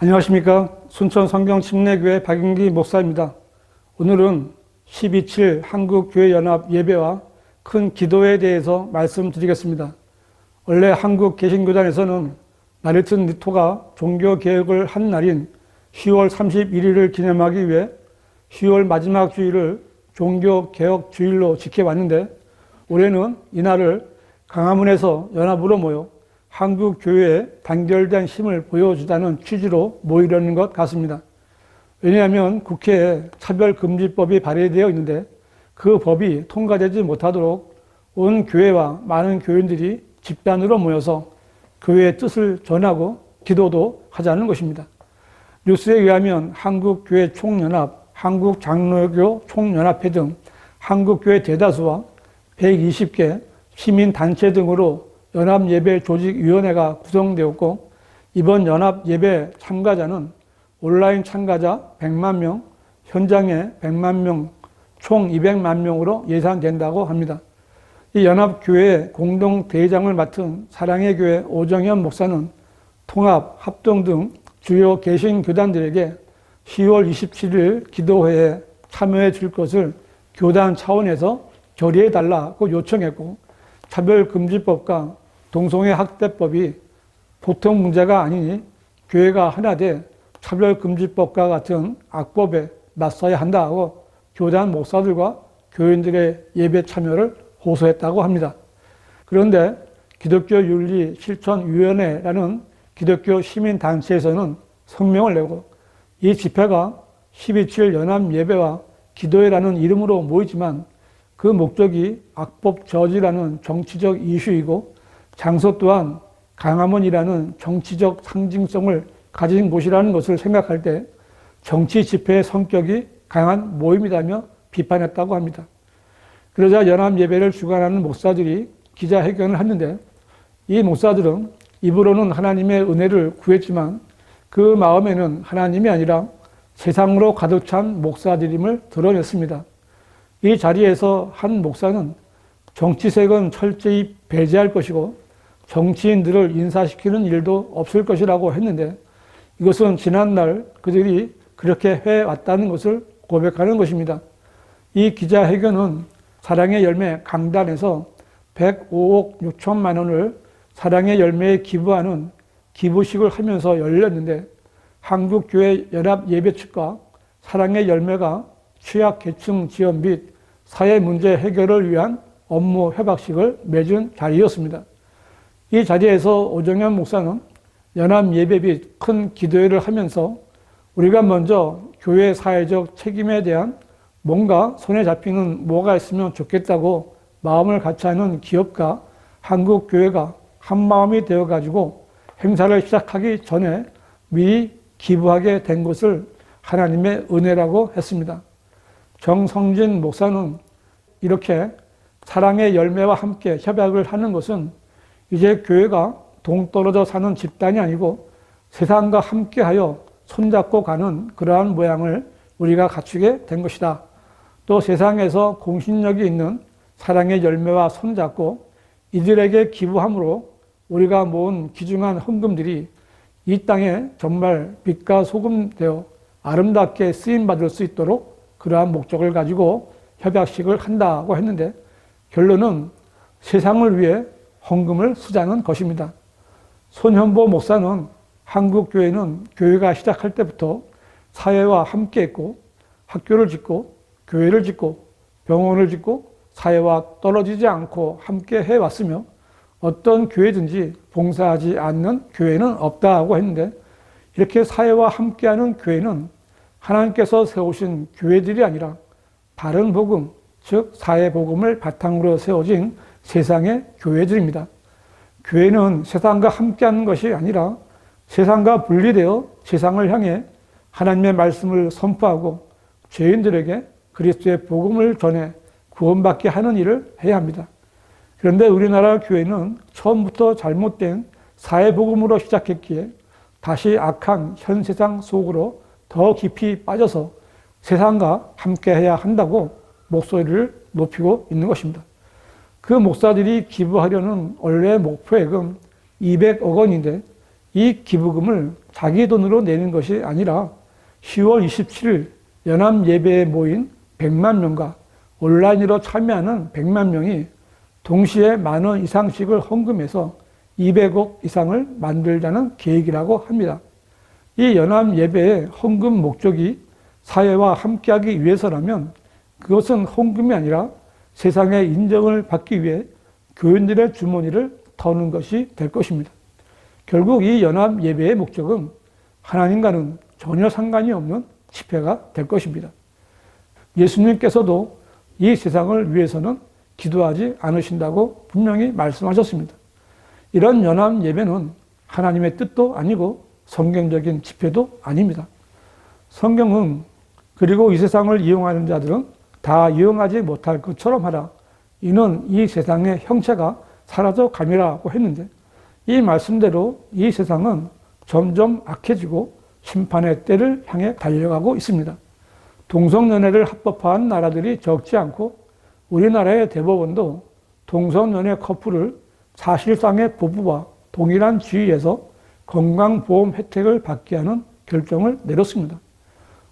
안녕하십니까. 순천 성경침례교회 박인기 목사입니다. 오늘은 12.7 한국교회연합 예배와 큰 기도에 대해서 말씀드리겠습니다. 원래 한국개신교단에서는 마르틴 루터가 종교개혁을 한 날인 10월 31일을 기념하기 위해 10월 마지막 주일을 종교개혁주일로 지켜왔는데, 올해는 이날을 강화문에서 연합으로 모여 한국교회에 단결된 힘을 보여주자는 취지로 모이려는 것 같습니다. 왜냐하면 국회에 차별금지법이 발의되어 있는데 그 법이 통과되지 못하도록 온 교회와 많은 교인들이 집단으로 모여서 교회의 뜻을 전하고 기도도 하자는 것입니다. 뉴스에 의하면 한국교회 총연합, 한국장로교 총연합회 등 한국교회 대다수와 120개 시민단체 등으로 연합예배조직위원회가 구성되었고, 이번 연합예배 참가자는 온라인 참가자 100만 명, 현장에 100만 명, 총 200만 명으로 예상된다고 합니다. 이 연합교회 공동대회장을 맡은 사랑의 교회 오정현 목사는 통합, 합동 등 주요 개신교단들에게 10월 27일 기도회에 참여해 줄 것을 교단 차원에서 결의해달라고 요청했고, 차별금지법과 동성애학대법이 보통 문제가 아니니 교회가 하나 돼 차별금지법과 같은 악법에 맞서야 한다고 교단 목사들과 교인들의 예배 참여를 호소했다고 합니다. 그런데 기독교윤리실천위원회라는 기독교 시민단체에서는 성명을 내고 이 집회가 12.7 연합예배와 기도회라는 이름으로 모이지만 그 목적이 악법 저지라는 정치적 이슈이고, 장소 또한 강화문이라는 정치적 상징성을 가진 곳이라는 것을 생각할 때 정치 집회의 성격이 강한 모임이라며 비판했다고 합니다. 그러자 연합예배를 주관하는 목사들이 기자회견을 했는데, 이 목사들은 입으로는 하나님의 은혜를 구했지만 그 마음에는 하나님이 아니라 세상으로 가득 찬 목사들임을 드러냈습니다. 이 자리에서 한 목사는 정치색은 철저히 배제할 것이고 정치인들을 인사시키는 일도 없을 것이라고 했는데, 이것은 지난날 그들이 그렇게 해왔다는 것을 고백하는 것입니다. 이 기자회견은 사랑의 열매 강단에서 105억 6천만 원을 사랑의 열매에 기부하는 기부식을 하면서 열렸는데, 한국교회 연합예배 측과 사랑의 열매가 취약계층 지원 및 사회 문제 해결을 위한 업무 협약식을 맺은 자리였습니다. 이 자리에서 오정현 목사는 연합예배 및 큰 기도회를 하면서 우리가 먼저 교회 사회적 책임에 대한 뭔가 손에 잡히는 뭐가 있으면 좋겠다고 마음을 같이 하는 기업과 한국교회가 한마음이 되어가지고 행사를 시작하기 전에 미리 기부하게 된 것을 하나님의 은혜라고 했습니다. 정성진 목사는 이렇게 사랑의 열매와 함께 협약을 하는 것은 이제 교회가 동떨어져 사는 집단이 아니고 세상과 함께하여 손잡고 가는 그러한 모양을 우리가 갖추게 된 것이다. 또 세상에서 공신력이 있는 사랑의 열매와 손잡고 이들에게 기부함으로 우리가 모은 귀중한 헌금들이 이 땅에 정말 빛과 소금 되어 아름답게 쓰임받을 수 있도록 그러한 목적을 가지고 협약식을 한다고 했는데, 결론은 세상을 위해 헌금을 쓰자는 것입니다. 손현보 목사는 한국교회는 교회가 시작할 때부터 사회와 함께했고 학교를 짓고 교회를 짓고 병원을 짓고 사회와 떨어지지 않고 함께 해왔으며 어떤 교회든지 봉사하지 않는 교회는 없다고 했는데, 이렇게 사회와 함께하는 교회는 하나님께서 세우신 교회들이 아니라 바른 복음, 즉 사회복음을 바탕으로 세워진 세상의 교회들입니다. 교회는 세상과 함께하는 것이 아니라 세상과 분리되어 세상을 향해 하나님의 말씀을 선포하고 죄인들에게 그리스도의 복음을 전해 구원받게 하는 일을 해야 합니다. 그런데 우리나라 교회는 처음부터 잘못된 사회복음으로 시작했기에 다시 악한 현 세상 속으로 더 깊이 빠져서 세상과 함께해야 한다고 목소리를 높이고 있는 것입니다. 그 목사들이 기부하려는 원래 목표액은 200억 원인데 이 기부금을 자기 돈으로 내는 것이 아니라 10월 27일 연합예배에 모인 100만 명과 온라인으로 참여하는 100만 명이 동시에 10,000원 이상씩을 헌금해서 200억 이상을 만들자는 계획이라고 합니다. 이 연합예배의 헌금 목적이 사회와 함께하기 위해서라면 그것은 헌금이 아니라 세상의 인정을 받기 위해 교인들의 주머니를 터는 것이 될 것입니다. 결국 이 연합예배의 목적은 하나님과는 전혀 상관이 없는 집회가 될 것입니다. 예수님께서도 이 세상을 위해서는 기도하지 않으신다고 분명히 말씀하셨습니다. 이런 연합예배는 하나님의 뜻도 아니고 성경적인 집회도 아닙니다. 성경은 그리고 이 세상을 이용하는 자들은 다 이용하지 못할 것처럼 하라. 이는 이 세상의 형체가 사라져 감이라고 했는데 이 말씀대로 이 세상은 점점 악해지고 심판의 때를 향해 달려가고 있습니다. 동성연애를 합법화한 나라들이 적지 않고 우리나라의 대법원도 동성연애 커플을 사실상의 부부와 동일한 지위에서 건강보험 혜택을 받게 하는 결정을 내렸습니다.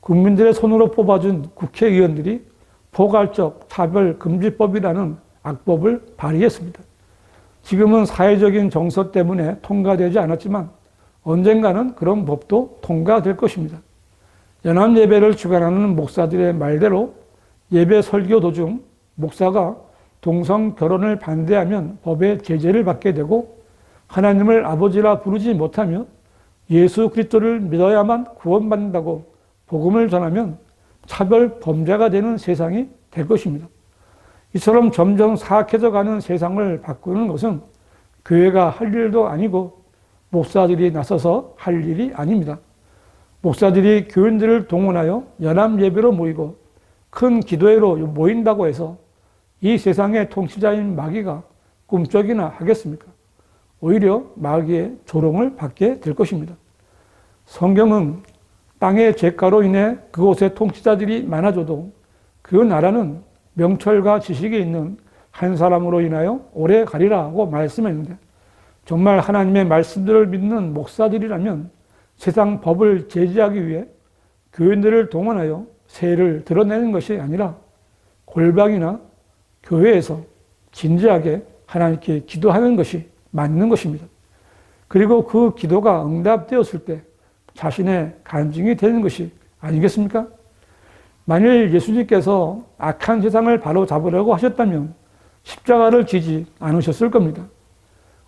국민들의 손으로 뽑아준 국회의원들이 포괄적 차별금지법이라는 악법을 발의했습니다. 지금은 사회적인 정서 때문에 통과되지 않았지만 언젠가는 그런 법도 통과될 것입니다. 연합예배를 주관하는 목사들의 말대로 예배 설교 도중 목사가 동성 결혼을 반대하면 법의 제재를 받게 되고 하나님을 아버지라 부르지 못하며 예수 그리스도를 믿어야만 구원받는다고 복음을 전하면 차별 범죄가 되는 세상이 될 것입니다. 이처럼 점점 사악해져 가는 세상을 바꾸는 것은 교회가 할 일도 아니고 목사들이 나서서 할 일이 아닙니다. 목사들이 교인들을 동원하여 연합예배로 모이고 큰 기도회로 모인다고 해서 이 세상의 통치자인 마귀가 꿈쩍이나 하겠습니까? 오히려 마귀의 조롱을 받게 될 것입니다. 성경은 땅의 죄가로 인해 그곳에 통치자들이 많아져도 그 나라는 명철과 지식이 있는 한 사람으로 인하여 오래 가리라고 말씀했는데 정말 하나님의 말씀들을 믿는 목사들이라면 세상 법을 제지하기 위해 교인들을 동원하여 세를 드러내는 것이 아니라 골방이나 교회에서 진지하게 하나님께 기도하는 것이 맞는 것입니다. 그리고 그 기도가 응답되었을 때 자신의 간증이 되는 것이 아니겠습니까? 만일 예수님께서 악한 세상을 바로잡으려고 하셨다면 십자가를 지지 않으셨을 겁니다.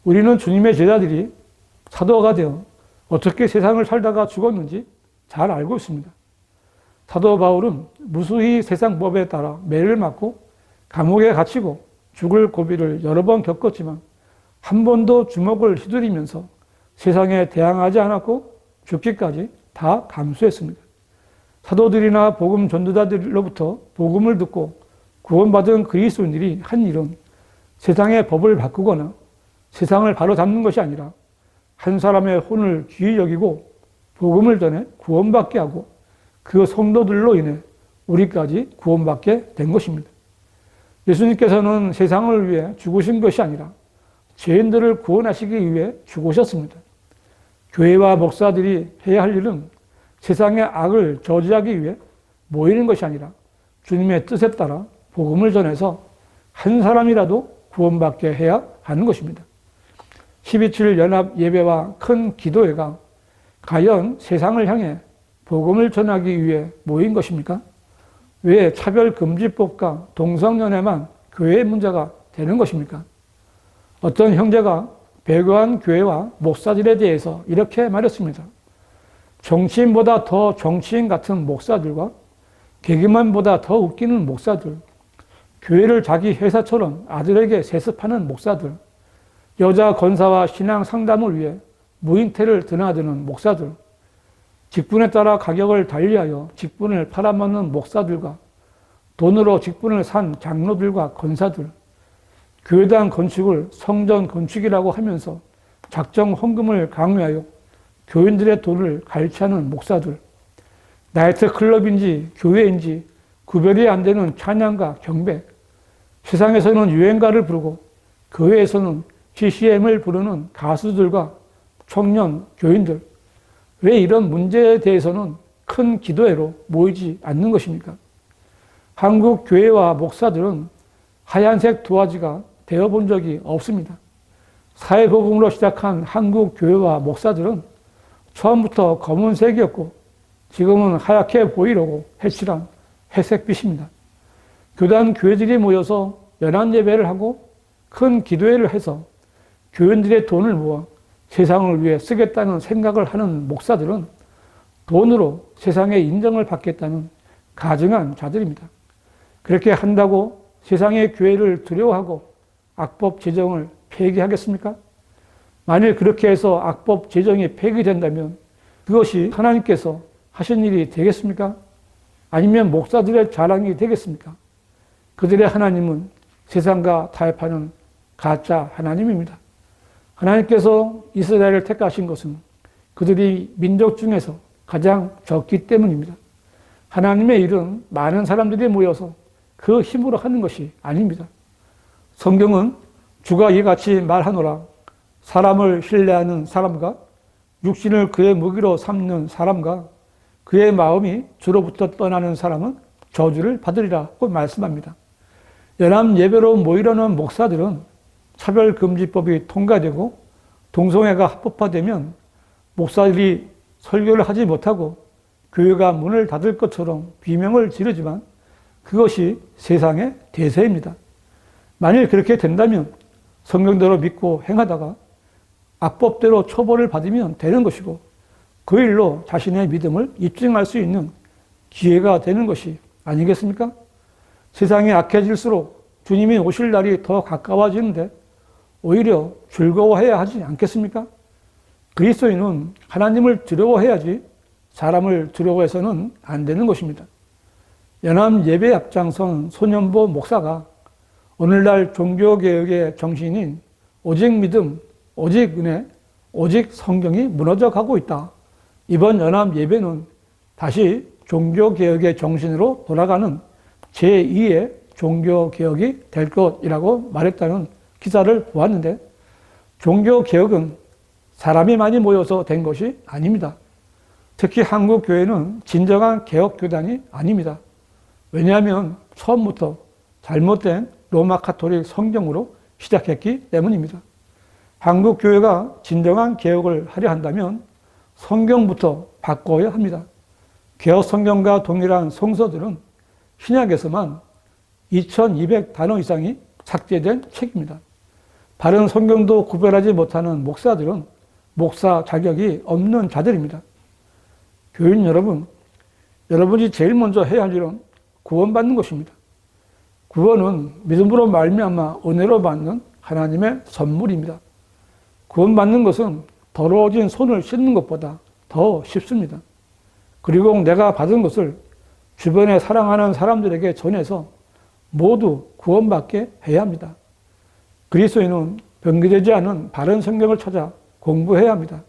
우리는 주님의 제자들이 사도가 되어 어떻게 세상을 살다가 죽었는지 잘 알고 있습니다. 사도 바울은 무수히 세상 법에 따라 매를 맞고 감옥에 갇히고 죽을 고비를 여러 번 겪었지만 한 번도 주먹을 휘두르면서 세상에 대항하지 않았고 죽기까지 다 감수했습니다. 사도들이나 복음 전도자들로부터 복음을 듣고 구원받은 그리스도인들이 한 일은 세상의 법을 바꾸거나 세상을 바로잡는 것이 아니라 한 사람의 혼을 귀히 여기고 복음을 전해 구원받게 하고 그 성도들로 인해 우리까지 구원받게 된 것입니다. 예수님께서는 세상을 위해 죽으신 것이 아니라 죄인들을 구원하시기 위해 죽으셨습니다. 교회와 목사들이 해야 할 일은 세상의 악을 저지하기 위해 모이는 것이 아니라 주님의 뜻에 따라 복음을 전해서 한 사람이라도 구원받게 해야 하는 것입니다. 12.7 연합 예배와 큰 기도회가 과연 세상을 향해 복음을 전하기 위해 모인 것입니까? 왜 차별금지법과 동성연애만 교회의 문제가 되는 것입니까? 어떤 형제가 배교한 교회와 목사들에 대해서 이렇게 말했습니다. 정치인보다 더 정치인 같은 목사들과 개그맨보다 더 웃기는 목사들, 교회를 자기 회사처럼 아들에게 세습하는 목사들, 여자 권사와 신앙 상담을 위해 무인태를 드나드는 목사들, 직분에 따라 가격을 달리하여 직분을 팔아먹는 목사들과 돈으로 직분을 산 장로들과 권사들, 교회당 건축을 성전 건축이라고 하면서 작정 헌금을 강요하여 교인들의 돈을 갈취하는 목사들, 나이트클럽인지 교회인지 구별이 안 되는 찬양과 경배, 세상에서는 유행가를 부르고 교회에서는 CCM을 부르는 가수들과 청년, 교인들, 왜 이런 문제에 대해서는 큰 기도회로 모이지 않는 것입니까? 한국 교회와 목사들은 하얀색 도화지가 되어본 적이 없습니다. 사회복음으로 시작한 한국 교회와 목사들은 처음부터 검은색이었고 지금은 하얗게 보이려고 해칠한 회색빛입니다. 교단 교회들이 모여서 연합 예배를 하고 큰 기도회를 해서 교인들의 돈을 모아 세상을 위해 쓰겠다는 생각을 하는 목사들은 돈으로 세상의 인정을 받겠다는 가증한 자들입니다. 그렇게 한다고 세상의 교회를 두려워하고 악법 제정을 폐기하겠습니까? 만일 그렇게 해서 악법 제정이 폐기된다면 그것이 하나님께서 하신 일이 되겠습니까? 아니면 목사들의 자랑이 되겠습니까? 그들의 하나님은 세상과 타협하는 가짜 하나님입니다. 하나님께서 이스라엘을 택하신 것은 그들이 민족 중에서 가장 적기 때문입니다. 하나님의 일은 많은 사람들이 모여서 그 힘으로 하는 것이 아닙니다. 성경은 주가 이같이 말하노라. 사람을 신뢰하는 사람과 육신을 그의 무기로 삼는 사람과 그의 마음이 주로부터 떠나는 사람은 저주를 받으리라고 말씀합니다. 연합 예배로 모이려는 목사들은 차별금지법이 통과되고 동성애가 합법화되면 목사들이 설교를 하지 못하고 교회가 문을 닫을 것처럼 비명을 지르지만 그것이 세상의 대세입니다. 만일 그렇게 된다면 성경대로 믿고 행하다가 악법대로 처벌을 받으면 되는 것이고 그 일로 자신의 믿음을 입증할 수 있는 기회가 되는 것이 아니겠습니까? 세상이 악해질수록 주님이 오실 날이 더 가까워지는데 오히려 즐거워해야 하지 않겠습니까? 그리스도인은 하나님을 두려워해야지 사람을 두려워해서는 안 되는 것입니다. 연합 예배 앞장선 손연보 목사가 오늘날 종교개혁의 정신인 오직 믿음, 오직 은혜, 오직 성경이 무너져 가고 있다. 이번 연합 예배는 다시 종교개혁의 정신으로 돌아가는 제2의 종교개혁이 될 것이라고 말했다는 기사를 보았는데 종교개혁은 사람이 많이 모여서 된 것이 아닙니다. 특히 한국 교회는 진정한 개혁교단이 아닙니다. 왜냐하면 처음부터 잘못된 로마 카톨릭 성경으로 시작했기 때문입니다. 한국 교회가 진정한 개혁을 하려 한다면 성경부터 바꿔야 합니다. 개혁 성경과 동일한 성서들은 신약에서만 2200단어 이상이 삭제된 책입니다. 바른 성경도 구별하지 못하는 목사들은 목사 자격이 없는 자들입니다. 교인 여러분, 여러분이 제일 먼저 해야 할 일은 구원받는 것입니다. 구원은 믿음으로 말미암아 은혜로 받는 하나님의 선물입니다. 구원받는 것은 더러워진 손을 씻는 것보다 더 쉽습니다. 그리고 내가 받은 것을 주변에 사랑하는 사람들에게 전해서 모두 구원받게 해야 합니다. 그리스도인은 변기되지 않은 바른 성경을 찾아 공부해야 합니다.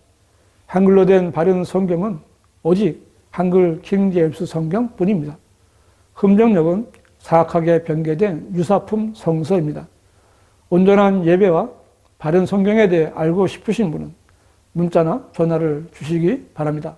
한글로 된 바른 성경은 오직 한글 킹 제임스 성경뿐입니다. 흠정역은 사악하게 변개된 유사품 성서입니다. 온전한 예배와 바른 성경에 대해 알고 싶으신 분은 문자나 전화를 주시기 바랍니다.